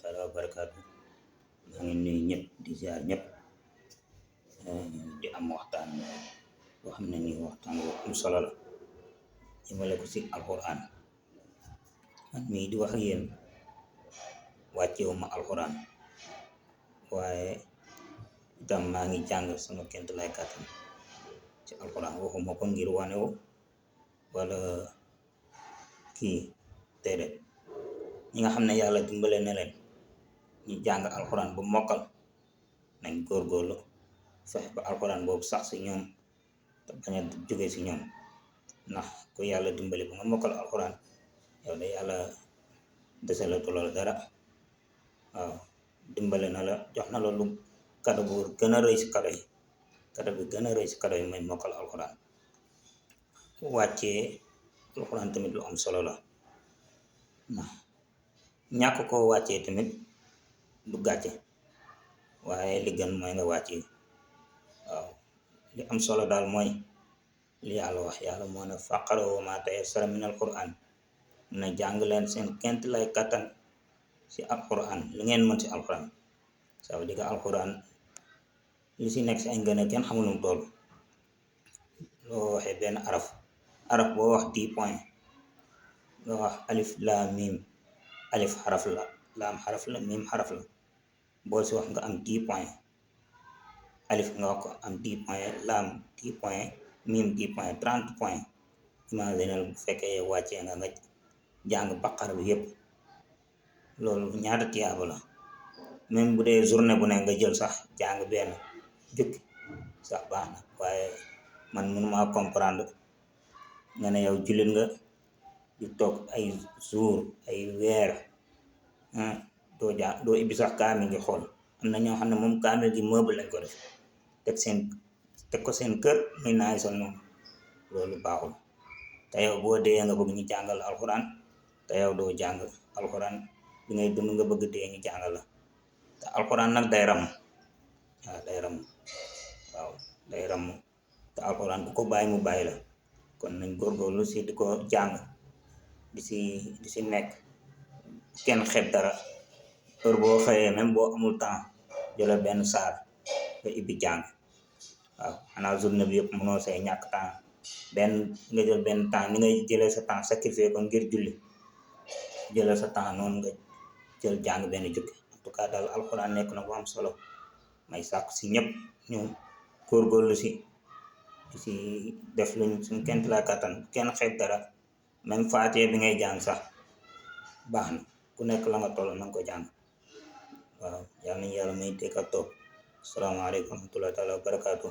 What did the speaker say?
taala wa barakaatu. Maa ngi nuyu ñëpp di ziar ñëpp di am waxtaan boo xam ne nii waxtaan bu am solo la jëmale ko si alxuraan. Man mii di wax ak yéen wàccewuma alxuraan waaye itam maa ngi jàng sama kent lay kàttan ci alxuraan. Waxuma ko ngir wanewu wala kii déedéet. ñi nga xam ne yàlla dimbale na leen ñu jàng alxuraan bu mokkal nañ góorgóorlu fexe ba alxuraan boobu sax si ñoom te bañ a jóge si ñoom, ndax ku yàlla dimbale ba nga mokkal alxuraan yow de yàlla desalatu la dara. waaw dimbale na la, jox na la lu kado bu gën a rëy si kado yi, kado bi gën a rëy si kado yi mooy mokkal alxuraan. wàccee alxuraan tamit lu am solo la, ndax ñàkk koo wàccee tamit du gàcce, waaye li gën mooy nga wàccee. waaw li am solo daal mooy li yàlla wax. Yàlla moo ne faqra'uu maa tayassara min alquran, na jàng leen seen kent lay kattan si alquran, li ngeen mën si alquran. ça veut dire que alquran li si nekk si ay ngëneel kenn xamul nu mu toll. loo waxee benn araf boo wax 10 points, nga wax alif laam miim. alif xaraf la, laam xaraf la, miim xaraf la, boo si wax nga am 10 points. alif nga wax ko am 10 points, laam 10 points, miim 10 points, 30 points. imaginal bu fekkee wàccee nga jàng baqara bi yëpp, loolu ñaata tiyaaba la. même bu dee journée bu ne nga jël sax jàng benn jukki sax baax na. waaye man mënuma comprendre nga ne yow jullit nga di toog ay jour ay weer doo ibbi sax kaamil ngi xool. am na ñoo xam ne moom kaamil gi meuble lañ ko def teg ko seen kër muy naay son noonu. loolu baaxul. te yow boo dee nga bëgg ñu jàngal alxuraan, te yow doo jàng alxuraan bi ngay dund nga bëgg dee ñu jàngal la. te alxuraan nag day ram. waaw day ram. waaw day ram. te alxuraan ku ko bàyyi mu bàyyi la. kon nañ góorgóorlu si di ko jàng, di si nekk. kenn xeeb dara. heure boo xëyee même boo amul temps jëlal benn saar nga ibbi jàng. waaw xanaa journée bi yëpp mënoo say ñàkk temps nga jël benn temps ni ngay jëlee sa temps sacrifier ko ngir julli, jëlal sa temps noonu nga jël jàng benn jukki. En tout cas daal alxuraan nekk na bu am solo. may sàkku si ñëpp ñu góorgóorlu si di si def luñ suñ kent laa kattan. kenn xeeb dara. même faatee bi ngay jàng sax baax na, ku nekk la nga toll na nga ko jàng. waaw yàlla nañu yàlla may dégg ak topp. asalaamaaleykum wa rahmatullahi taala wa barakaatu.